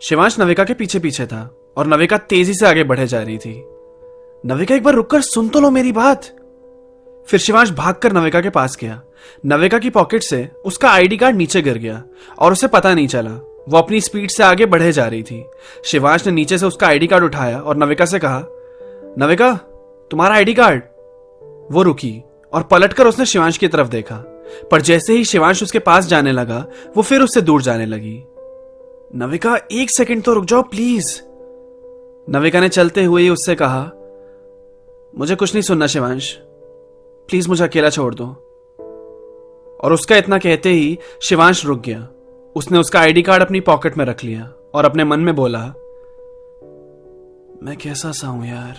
शिवांश नविका के पीछे पीछे था और नविका तेजी से आगे बढ़े जा रही थी। नविका एक बार रुककर सुन तो लो मेरी बात। फिर शिवांश भागकर नविका के पास गया। नविका की पॉकेट से उसका आईडी कार्ड नीचे गिर गया और उसे पता नहीं चला। वो अपनी स्पीड से आगे बढ़े जा रही थी। शिवांश ने नीचे से उसका आईडी कार्ड उठाया और नविका से कहा, नविका तुम्हारा आईडी कार्ड। वो रुकी और पलटकर उसने शिवांश की तरफ देखा, पर जैसे ही शिवांश उसके पास जाने लगा वो फिर उससे दूर जाने लगी। नविका एक सेकंड तो रुक जाओ प्लीज। नविका ने चलते हुए ही उससे कहा, मुझे कुछ नहीं सुनना शिवांश, प्लीज मुझे अकेला छोड़ दो। और उसका इतना कहते ही शिवांश रुक गया। उसने उसका आईडी कार्ड अपनी पॉकेट में रख लिया और अपने मन में बोला, मैं कैसा सा हूं यार।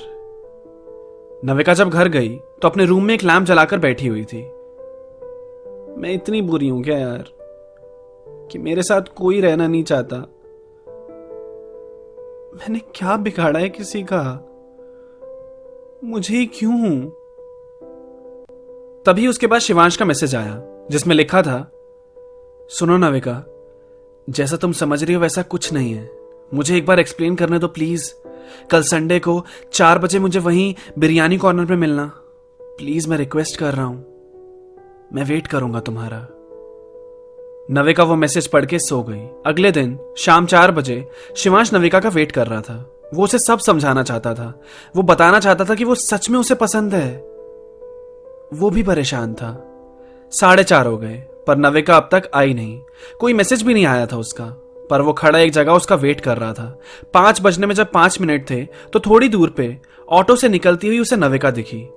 नविका जब घर गई तो अपने रूम में एक लैंप जलाकर बैठी हुई थी। मैं इतनी बुरी हूं क्या यार कि मेरे साथ कोई रहना नहीं चाहता। मैंने क्या बिगाड़ा है किसी का, मुझे ही क्यों। तभी उसके बाद शिवांश का मैसेज आया जिसमें लिखा था, सुनो नविका, जैसा तुम समझ रही हो वैसा कुछ नहीं है। मुझे एक बार एक्सप्लेन करने दो प्लीज। कल संडे को 4 बजे मुझे वहीं बिरयानी कॉर्नर पे मिलना प्लीज, मैं रिक्वेस्ट कर रहा हूं। मैं वेट करूंगा तुम्हारा। नविका वो मैसेज पढ़ के सो गई। अगले दिन शाम 4 बजे शिवांश नविका का वेट कर रहा था। वो उसे सब समझाना चाहता था। वो बताना चाहता था कि वो सच में उसे पसंद है। वो भी परेशान था। 4:30 हो गए पर नविका अब तक आई नहीं। कोई मैसेज भी नहीं आया था उसका, पर वो खड़ा एक जगह उसका वेट कर रहा था। 5 बजने में जब 5 मिनट थे तो थोड़ी दूर पे ऑटो से निकलती हुई उसे नविका दिखी।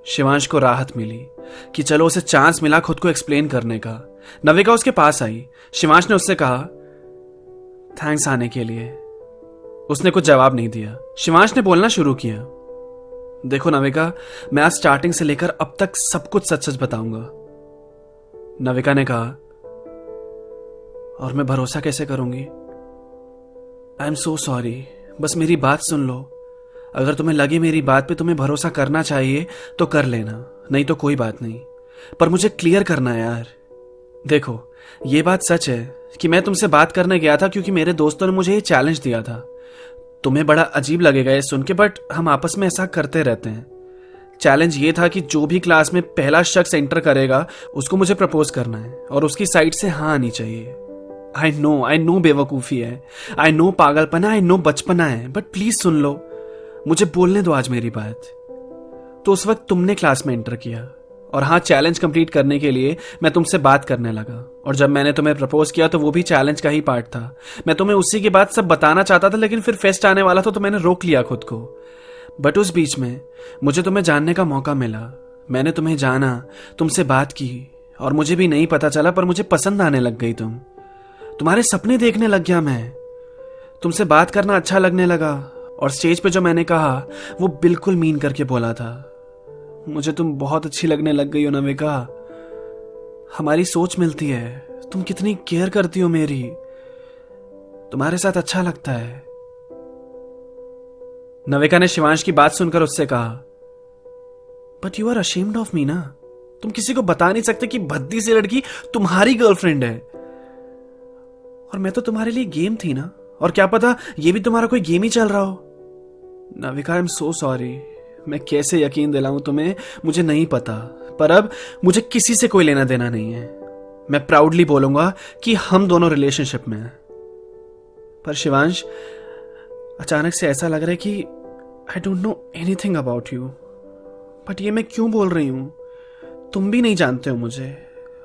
शिवांश को राहत मिली कि चलो उसे चांस मिला खुद को एक्सप्लेन करने का। नविका उसके पास आई। शिवांश ने उससे कहा, थैंक्स आने के लिए। उसने कुछ जवाब नहीं दिया। शिवांश ने बोलना शुरू किया, देखो नविका, मैं आज स्टार्टिंग से लेकर अब तक सब कुछ सच सच बताऊंगा। नविका ने कहा, और मैं भरोसा कैसे करूंगी। आई एम सो सॉरी, बस मेरी बात सुन लो। अगर तुम्हें लगे मेरी बात पे तुम्हें भरोसा करना चाहिए तो कर लेना, नहीं तो कोई बात नहीं, पर मुझे क्लियर करना है यार। देखो ये बात सच है कि मैं तुमसे बात करने गया था क्योंकि मेरे दोस्तों ने मुझे ये चैलेंज दिया था। तुम्हें बड़ा अजीब लगेगा ये सुन के, बट हम आपस में ऐसा करते रहते हैं। चैलेंज ये था कि जो भी क्लास में पहला शख्स एंटर करेगा उसको मुझे प्रपोज करना है और उसकी साइड से हाँ आनी चाहिए। आई नो बेवकूफ़ी है, आई नो पागलपना, आई नो बचपना है, बट प्लीज सुन लो, मुझे बोलने दो आज मेरी बात। तो उस वक्त तुमने क्लास में एंटर किया और हाँ, चैलेंज कंप्लीट करने के लिए मैं तुमसे बात करने लगा। और जब मैंने तुम्हें प्रपोज किया तो वो भी चैलेंज का ही पार्ट था। मैं तुम्हें उसी के बाद सब बताना चाहता था, लेकिन फिर फेस्ट आने वाला था तो मैंने रोक लिया खुद को। बट उस बीच में मुझे तुम्हें जानने का मौका मिला। मैंने तुम्हें जाना, तुमसे बात की और मुझे भी नहीं पता चला पर मुझे पसंद आने लग गई तुम। तुम्हारे सपने देखने लग गया मैं। तुमसे बात करना अच्छा लगने लगा और स्टेज पे जो मैंने कहा वो बिल्कुल मीन करके बोला था। मुझे तुम बहुत अच्छी लगने लग गई हो नविका। हमारी सोच मिलती है। तुम कितनी केयर करती हो मेरी। तुम्हारे साथ अच्छा लगता है। नविका ने शिवांश की बात सुनकर उससे कहा, but you are ashamed of me ना। तुम किसी को बता नहीं सकते कि भद्दी सी लड़की तुम्हारी गर्लफ्रेंड है। और मैं तो तुम्हारे लिए गेम थी ना, और क्या पता ये भी तुम्हारा कोई गेम ही चल रहा हो। Navika I am so sorry. मैं कैसे यकीन दिलाऊं तुम्हें मुझे नहीं पता, पर अब मुझे किसी से कोई लेना देना नहीं है। मैं प्राउडली बोलूंगा कि हम दोनों रिलेशनशिप में हैं। पर शिवांश, अचानक से ऐसा लग रहा है कि I don't know anything about you. But ये मैं क्यों बोल रही हूं? तुम भी नहीं जानते हो मुझे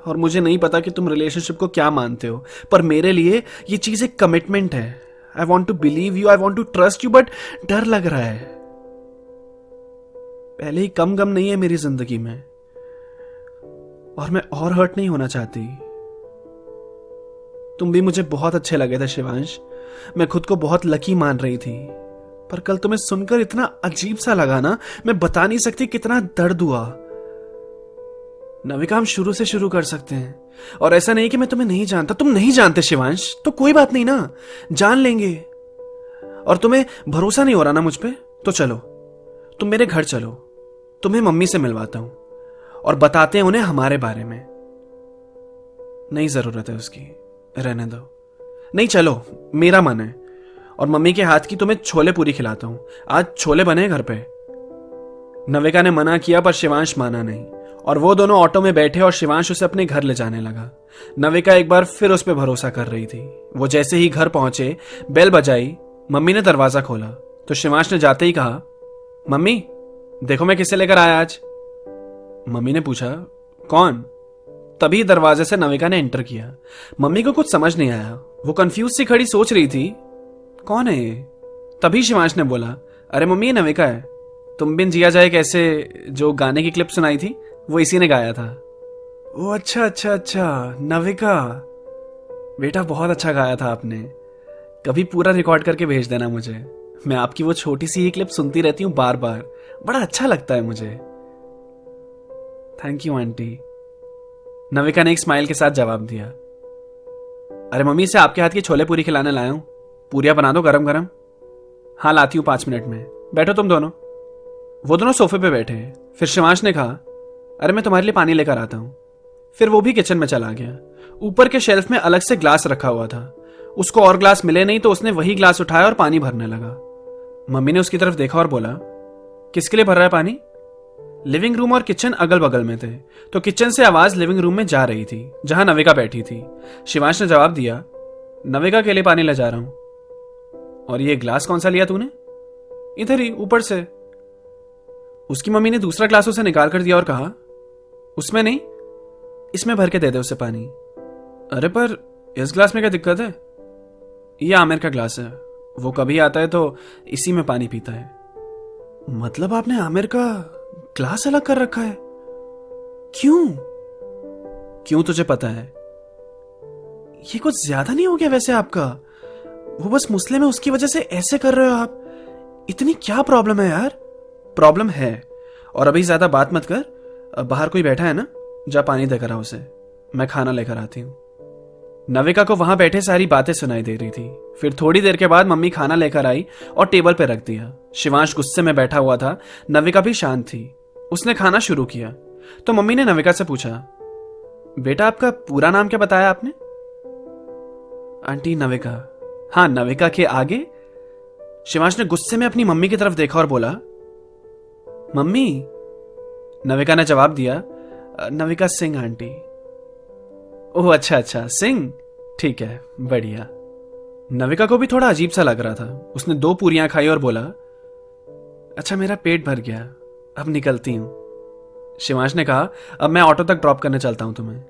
और मुझे नहीं पता कि तुम रिलेशनशिप को क्या मानते हो, पर मेरे लिए ये चीज एक कमिटमेंट है। I want to believe you, I want to trust you, but डर लग रहा है। पहले ही कम गम नहीं है मेरी जिंदगी में और मैं और हर्ट नहीं होना चाहती। तुम भी मुझे बहुत अच्छे लगे थे शिवांश। मैं खुद को बहुत लकी मान रही थी, पर कल तुम्हें सुनकर इतना अजीब सा लगा ना, मैं बता नहीं सकती कितना दर्द हुआ। नविका, हम शुरू से शुरू कर सकते हैं और ऐसा नहीं कि मैं तुम्हें नहीं जानता। तुम नहीं जानते शिवांश, तो कोई बात नहीं ना, जान लेंगे। और तुम्हें भरोसा नहीं हो रहा ना मुझ पे, तो चलो तुम मेरे घर चलो, तुम्हें मम्मी से मिलवाता हूं और बताते हैं उन्हें हमारे बारे में। नहीं जरूरत है उसकी, रहने दो। नहीं चलो, मेरा मन है, और मम्मी के हाथ की तुम्हें छोले पूरी खिलाता हूं। आज छोले बने घर पे। नविका ने मना किया पर शिवांश माना नहीं और वो दोनों ऑटो में बैठे और शिवांश उसे अपने घर ले जाने लगा। नविका एक बार फिर उस पर भरोसा कर रही थी। वो जैसे ही घर पहुंचे, बेल बजाई, मम्मी ने दरवाजा खोला तो शिवांश ने जाते ही कहा, मम्मी देखो मैं किसे लेकर आया आज। मम्मी ने पूछा, कौन? तभी दरवाजे से नविका ने एंटर किया। मम्मी को कुछ समझ नहीं आया। वो कंफ्यूज सी खड़ी सोच रही थी, कौन है ये? तभी शिवांश ने बोला, अरे मम्मी ये नविका है। तुम बिन जिया जाए कैसे जो गाने की क्लिप सुनाई थी वो इसी ने गाया था। ओ अच्छा अच्छा अच्छा, नविका बेटा बहुत अच्छा गाया था आपने। कभी पूरा रिकॉर्ड करके भेज देना मुझे। मैं आपकी वो छोटी सी ही क्लिप सुनती रहती हूँ बार बार, बड़ा अच्छा लगता है मुझे। Thank you aunty. नविका ने एक स्माइल के साथ जवाब दिया। अरे मम्मी से आपके हाथ की छोले पूरी खिलाने लाया हूं, पूरियां बना दो गरम गरम। हाँ लाती हूं 5 मिनट में, बैठो तुम दोनों। वो दोनों सोफे पे बैठे हैं। फिर शिवांश ने कहा, अरे मैं तुम्हारे लिए पानी लेकर आता हूं। फिर वो भी किचन में चला गया। ऊपर के शेल्फ में अलग से ग्लास रखा हुआ था। उसको और ग्लास मिले नहीं तो उसने वही ग्लास उठाया और पानी भरने लगा। मम्मी ने उसकी तरफ देखा और बोला, किसके लिए भर रहा है पानी? लिविंग रूम और किचन अगल बगल में थे तो किचन से आवाज लिविंग रूम में जा रही थी जहां नविका बैठी थी। शिवांश ने जवाब दिया, नविका के लिए पानी ले जा रहा हूं। और ये ग्लास कौन सा लिया तूने? इधर ही ऊपर से। उसकी मम्मी ने दूसरा ग्लास उसे निकाल कर दिया और कहा, उसमें नहीं, इसमें भर के दे दे उसे पानी। अरे पर इस ग्लास में क्या दिक्कत है? ये आमिर का ग्लास है, वो कभी आता है तो इसी में पानी पीता है। मतलब आपने आमिर का ग्लास अलग कर रखा है? क्यों? क्यों तुझे पता है? ये कुछ ज्यादा नहीं हो गया वैसे आपका? वो बस मुस्लिम है उसकी वजह से ऐसे कर रहे हो आप? इतनी क्या प्रॉब्लम है यार? प्रॉब्लम है, और अभी ज्यादा बात मत कर। बाहर कोई बैठा है ना, जा पानी देकर आ उसे, मैं खाना लेकर आती हूं। नविका को वहां बैठे सारी बातें सुनाई दे रही थी। फिर थोड़ी देर के बाद मम्मी खाना लेकर आई और टेबल पर रख दिया। शिवांश गुस्से में बैठा हुआ था, नविका भी शांत थी। उसने खाना शुरू किया तो मम्मी ने नविका से पूछा, बेटा आपका पूरा नाम क्या बताया आपने? आंटी नविका। हाँ नविका के आगे? शिवांश ने गुस्से में अपनी मम्मी की तरफ देखा और बोला, मम्मी। नविका ने जवाब दिया, नविका सिंह आंटी। ओह अच्छा अच्छा, सिंह, ठीक है, बढ़िया। नविका को भी थोड़ा अजीब सा लग रहा था। उसने 2 पूरियां खाई और बोला, अच्छा मेरा पेट भर गया, अब निकलती हूं। शिवांश ने कहा, अब मैं ऑटो तक ड्रॉप करने चलता हूं तुम्हें।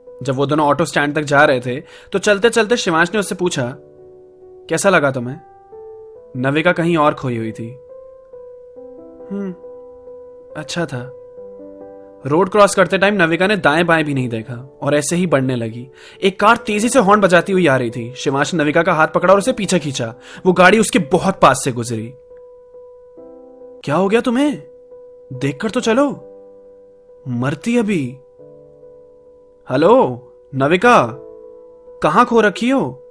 जब वो दोनों ऑटो स्टैंड तक जा रहे थे तो चलते चलते शिवांश ने उससे पूछा, कैसा लगा तुम्हें? नविका कहीं और खोई हुई थी। अच्छा था। रोड क्रॉस करते टाइम नविका ने दाएं बाएं भी नहीं देखा और ऐसे ही बढ़ने लगी। एक कार तेजी से हॉर्न बजाती हुई आ रही थी। शिवांश ने नविका का हाथ पकड़ा और उसे पीछे खींचा। वो गाड़ी उसके बहुत पास से गुजरी। क्या हो गया तुम्हें? देखकर तो चलो, मरती अभी। हेलो नविका, कहां खो रखी हो?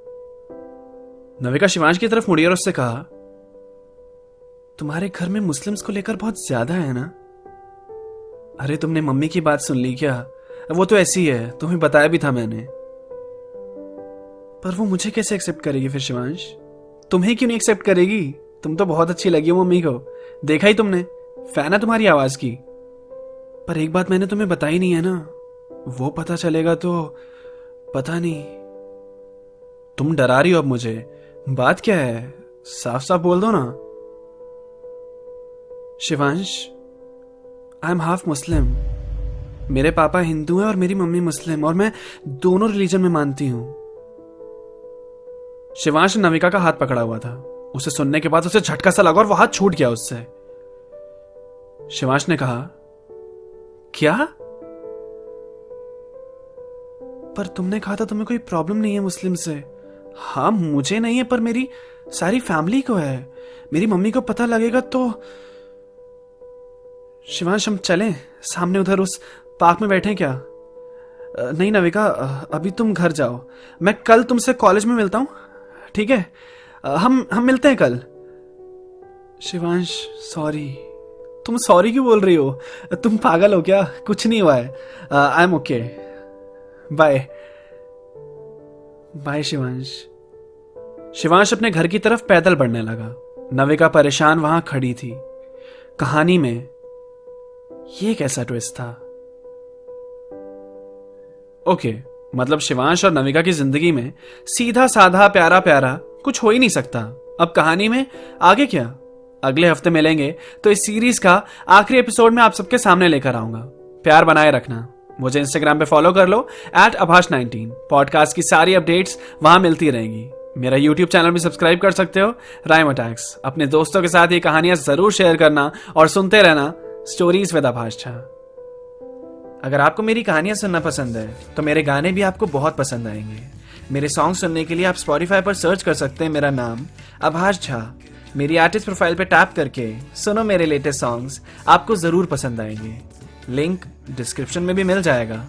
नविका शिवांश की तरफ मुड़ी और उससे कहा, तुम्हारे घर में मुस्लिम्स को लेकर बहुत ज्यादा है ना? अरे तुमने मम्मी की बात सुन ली क्या? वो तो ऐसी है, तुम्हें बताया भी था मैंने। पर वो मुझे कैसे एक्सेप्ट करेगी फिर शिवांश? तुम्हें क्यों नहीं एक्सेप्ट करेगी? तुम तो बहुत अच्छी लगी हो मम्मी को, देखा ही तुमने, फैन है तुम्हारी आवाज की। पर एक बात मैंने तुम्हें बताई नहीं है ना, वो पता चलेगा तो पता नहीं। तुम डरा रही हो अब मुझे, बात क्या है? साफ साफ बोल दो ना। शिवांश, आई एम हाफ मुस्लिम। मेरे पापा हिंदू हैं और मेरी मम्मी मुस्लिम, और मैं दोनों रिलीजन में मानती हूं। शिवांश ने नविका का हाथ पकड़ा हुआ था। उसे सुनने के बाद उसे झटका सा लगा और वो हाथ छूट गया उससे। शिवांश ने कहा, क्या? पर तुमने कहा था तुम्हें कोई प्रॉब्लम नहीं है मुस्लिम से। हाँ मुझे नहीं है, पर मेरी सारी फैमिली को है। मेरी मम्मी को पता लगेगा तो। शिवांश हम चलें, सामने उधर उस पार्क में बैठे क्या? नहीं नविका, अभी तुम घर जाओ, मैं कल तुमसे कॉलेज में मिलता हूं, ठीक है? हम मिलते हैं कल। शिवांश सॉरी। तुम सॉरी क्यों बोल रही हो? तुम पागल हो क्या? कुछ नहीं हुआ है, I am okay. Bye bye Shivansh. Shivansh अपने घर की तरफ पैदल बढ़ने लगा। नविका परेशान वहां खड़ी थी। कहानी में ये कैसा ट्विस्ट था? ओके, मतलब शिवांश और नविका की जिंदगी में सीधा साधा प्यारा प्यारा कुछ हो ही नहीं सकता। अब कहानी में आगे क्या? अगले हफ्ते मिलेंगे तो इस सीरीज का आखिरी एपिसोड में आप सबके सामने लेकर आऊंगा। प्यार बनाए रखना। मुझे इंस्टाग्राम पे फॉलो कर लो @abhash19। पॉडकास्ट की सारी अपडेट्स वहां मिलती रहेंगी। मेरा यूट्यूब चैनल भी सब्सक्राइब कर सकते हो, राइम अटैक्स। अपने दोस्तों के साथ ये कहानियां जरूर शेयर करना और सुनते रहना स्टोरीज विद आभाष झा। अगर आपको मेरी कहानियां सुनना पसंद है तो मेरे गाने भी आपको बहुत पसंद आएंगे। मेरे सॉन्ग सुनने के लिए आप स्पॉटिफाई पर सर्च कर सकते हैं मेरा नाम आभाष झा। मेरी आर्टिस्ट प्रोफाइल पे टैप करके सुनो मेरे लेटेस्ट सॉन्ग्स, आपको जरूर पसंद आएंगे। लिंक डिस्क्रिप्शन में भी मिल जाएगा।